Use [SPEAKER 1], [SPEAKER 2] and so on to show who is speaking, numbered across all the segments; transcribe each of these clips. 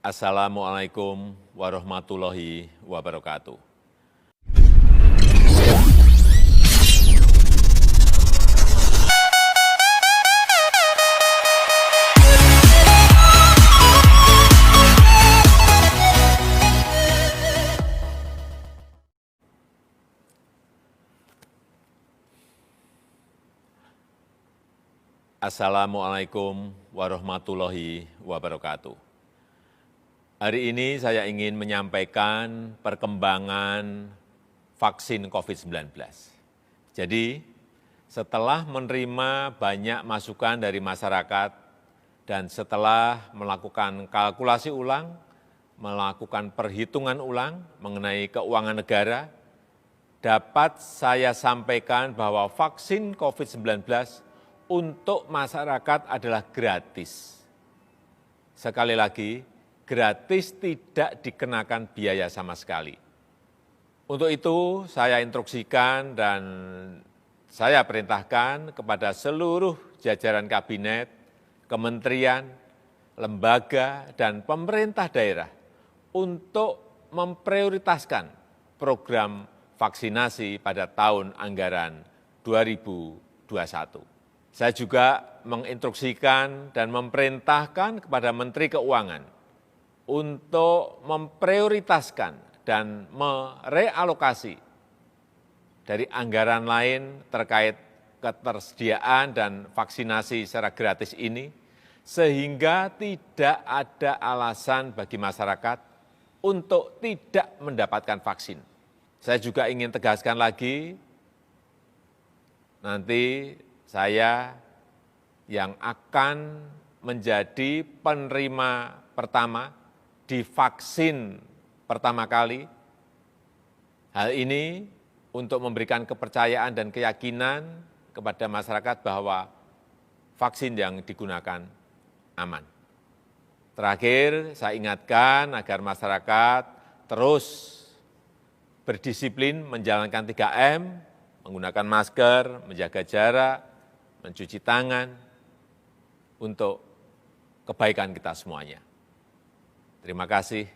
[SPEAKER 1] Assalamualaikum warahmatullahi wabarakatuh. Assalamualaikum warahmatullahi wabarakatuh. Hari ini saya ingin menyampaikan perkembangan vaksin COVID-19. Jadi, setelah menerima banyak masukan dari masyarakat dan setelah melakukan kalkulasi ulang, melakukan perhitungan ulang mengenai keuangan negara, dapat saya sampaikan bahwa vaksin COVID-19 untuk masyarakat adalah gratis. Sekali lagi, gratis, tidak dikenakan biaya sama sekali. Untuk itu, saya instruksikan dan saya perintahkan kepada seluruh jajaran kabinet, kementerian, lembaga, dan pemerintah daerah untuk memprioritaskan program vaksinasi pada tahun anggaran 2021. Saya juga menginstruksikan dan memerintahkan kepada Menteri Keuangan untuk memprioritaskan dan merealokasi dari anggaran lain terkait ketersediaan dan vaksinasi secara gratis ini, sehingga tidak ada alasan bagi masyarakat untuk tidak mendapatkan vaksin. Saya juga ingin tegaskan lagi, nanti saya yang akan menjadi penerima pertama di vaksin pertama kali. Hal ini untuk memberikan kepercayaan dan keyakinan kepada masyarakat bahwa vaksin yang digunakan aman. Terakhir, saya ingatkan agar masyarakat terus berdisiplin menjalankan 3M, menggunakan masker, menjaga jarak, mencuci tangan, untuk kebaikan kita semuanya. Terima kasih.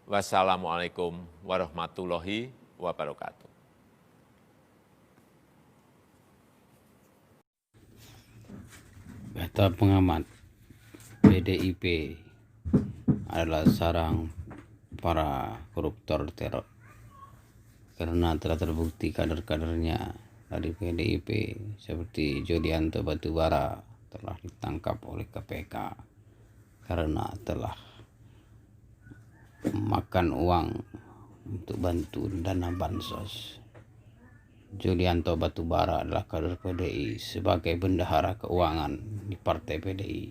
[SPEAKER 1] Wassalamualaikum warahmatullahi wabarakatuh.
[SPEAKER 2] Kata pengamat, PDIP adalah sarang para koruptor teror karena telah terbukti kader-kadernya dari PDIP seperti Julianto Batubara telah ditangkap oleh KPK karena telah makan uang untuk bantu dana bansos. Julianto Batubara adalah kader PDI sebagai bendahara keuangan di partai PDI.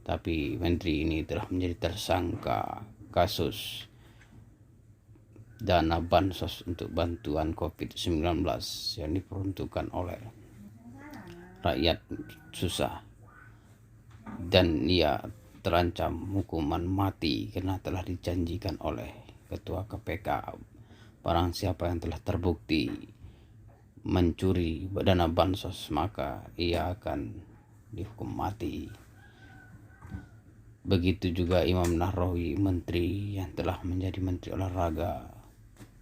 [SPEAKER 2] Tapi menteri ini telah menjadi tersangka kasus dana bansos untuk bantuan COVID-19 yang diperuntukkan oleh rakyat susah. Dan ia terancam hukuman mati karena telah dijanjikan oleh Ketua KPK. Barang siapa yang telah terbukti mencuri dana bansos, maka ia akan dihukum mati. Begitu juga Imam Nahrawi, menteri yang telah menjadi menteri olahraga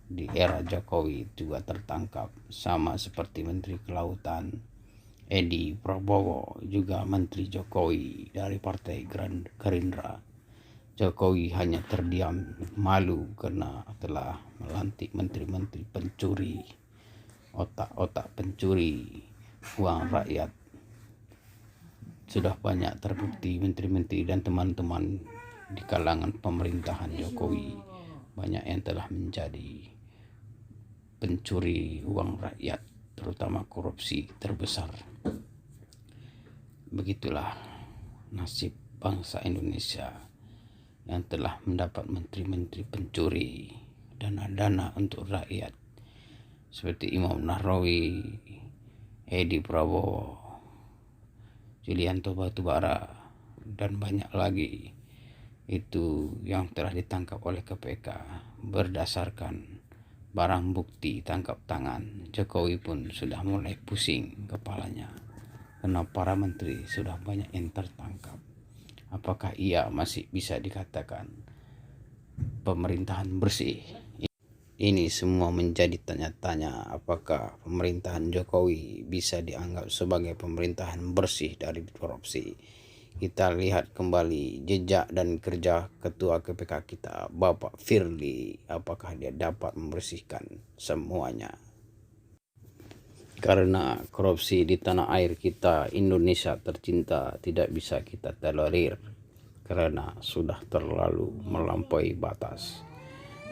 [SPEAKER 2] di era Jokowi, juga tertangkap, sama seperti Menteri Kelautan Edi Prabowo, juga Menteri Jokowi dari Partai Gerindra. Jokowi hanya terdiam malu karena telah melantik menteri-menteri pencuri, otak-otak pencuri uang rakyat. Sudah banyak terbukti menteri-menteri dan teman-teman di kalangan pemerintahan Jokowi banyak yang telah menjadi pencuri uang rakyat, terutama korupsi terbesar. Begitulah nasib bangsa Indonesia yang telah mendapat menteri-menteri pencuri dana-dana untuk rakyat seperti Imam Nahrawi, Edi Prabowo, Julianto Batubara, dan banyak lagi. Itu yang telah ditangkap oleh KPK berdasarkan barang bukti tangkap tangan. Jokowi pun sudah mulai pusing kepalanya karena para menteri sudah banyak yang tertangkap. apakah ia masih bisa dikatakan pemerintahan bersih? Ini semua menjadi tanya-tanya, apakah pemerintahan Jokowi bisa dianggap sebagai pemerintahan bersih dari korupsi. Kita lihat kembali jejak dan kerja Ketua KPK kita, Bapak Firly, apakah dia dapat membersihkan semuanya. Karena korupsi di tanah air kita, Indonesia tercinta, tidak bisa kita tolerir karena sudah terlalu melampaui batas.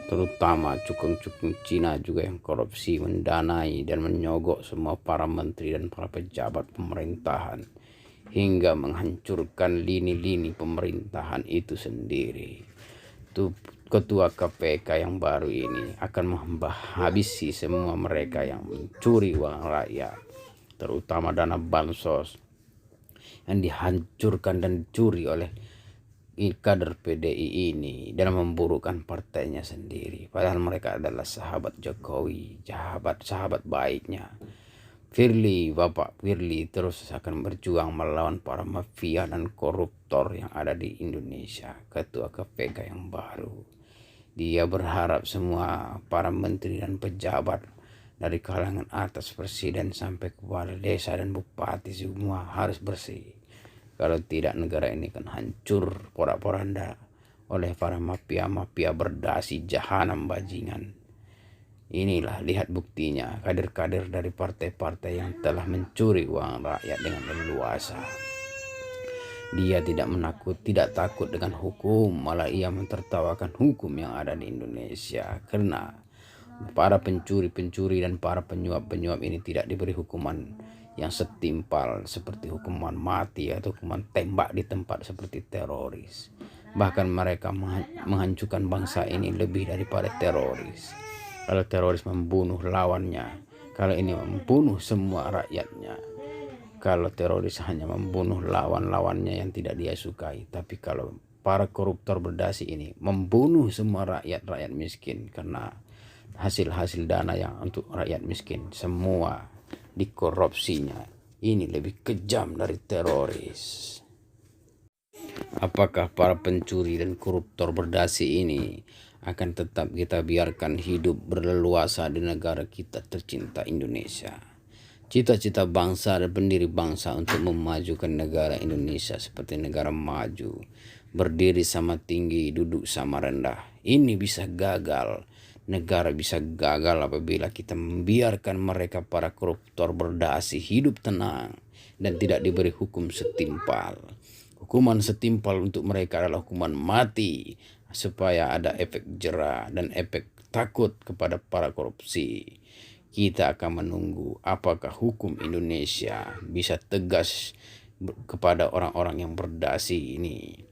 [SPEAKER 2] Terutama cukung-cukung Cina juga yang korupsi, mendanai dan menyogok semua para menteri dan para pejabat pemerintahan hingga menghancurkan lini-lini pemerintahan itu sendiri. Ketua KPK yang baru ini akan menghabisi semua mereka yang mencuri uang rakyat, terutama dana bansos yang dihancurkan dan dicuri oleh kader PDI ini dalam memburukkan partainya sendiri. Padahal mereka adalah sahabat Jokowi, sahabat baiknya. Bapak Firly terus akan berjuang melawan para mafia dan koruptor yang ada di Indonesia. Ketua KPK yang baru, dia berharap semua para menteri dan pejabat dari kalangan atas presiden sampai kepala desa dan bupati semua harus bersih. Kalau tidak, negara ini akan hancur porak-poranda oleh para mafia-mafia berdasi jahanam bajingan. Inilah, lihat buktinya, kader-kader dari partai-partai yang telah mencuri uang rakyat dengan leluasa. Dia tidak takut dengan hukum, malah ia mentertawakan hukum yang ada di Indonesia. Karena para pencuri-pencuri dan para penyuap-penyuap ini tidak diberi hukuman yang setimpal seperti hukuman mati atau hukuman tembak di tempat seperti teroris. Bahkan mereka menghancurkan bangsa ini lebih daripada teroris. Kalau teroris membunuh lawannya, kalau ini membunuh semua rakyatnya. Kalau teroris hanya membunuh lawan-lawannya yang tidak dia sukai. Tapi kalau para koruptor berdasi ini membunuh semua rakyat miskin karena hasil-hasil dana yang untuk rakyat miskin, semua dikorupsinya. Ini lebih kejam dari teroris. Apakah para pencuri dan koruptor berdasi ini akan tetap kita biarkan hidup berleluasa di negara kita tercinta Indonesia? Cita-cita bangsa dan pendiri bangsa untuk memajukan negara Indonesia seperti negara maju, berdiri sama tinggi, duduk sama rendah, ini bisa gagal. Negara bisa gagal apabila kita membiarkan mereka para koruptor berdasi hidup tenang dan tidak diberi hukum setimpal. Hukuman setimpal untuk mereka adalah hukuman mati, supaya ada efek jera dan efek takut kepada para korupsi. Kita akan menunggu apakah hukum Indonesia bisa tegas kepada orang-orang yang berdasi ini.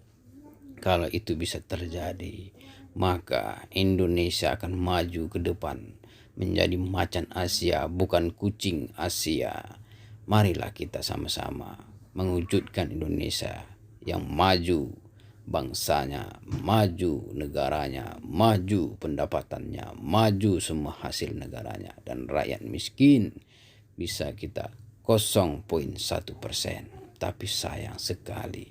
[SPEAKER 2] Kalau itu bisa terjadi, maka Indonesia akan maju ke depan menjadi macan Asia, bukan kucing Asia. Marilah kita sama-sama mewujudkan Indonesia yang maju, bangsanya maju, negaranya maju, pendapatannya maju, semua hasil negaranya, dan rakyat miskin bisa kita 0,1%. Tapi sayang sekali,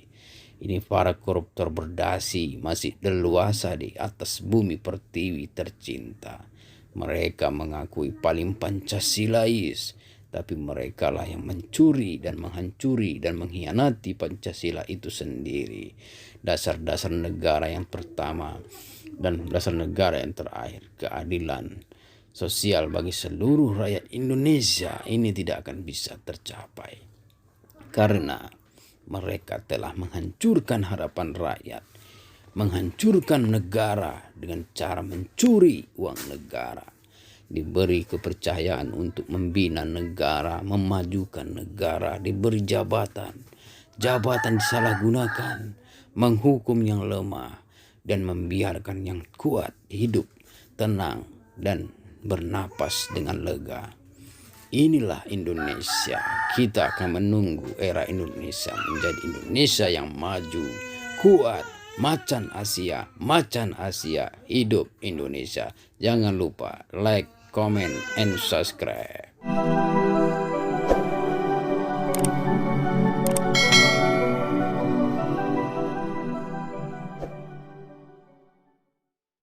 [SPEAKER 2] ini para koruptor berdasi masih leluasa di atas bumi pertiwi tercinta. Mereka mengakui paling Pancasilais, tapi mereka lah yang mencuri dan menghancuri dan mengkhianati Pancasila itu sendiri. Dasar-dasar negara yang pertama dan dasar negara yang terakhir, keadilan sosial bagi seluruh rakyat Indonesia, ini tidak akan bisa tercapai. Karena mereka telah menghancurkan harapan rakyat, menghancurkan negara dengan cara mencuri uang negara. Diberi kepercayaan untuk membina negara, memajukan negara, diberi jabatan disalahgunakan, menghukum yang lemah, dan membiarkan yang kuat hidup tenang dan bernapas dengan lega. Inilah Indonesia. Kita akan menunggu era Indonesia menjadi Indonesia yang maju, kuat, macan Asia, hidup Indonesia. Jangan lupa like, comment, and subscribe.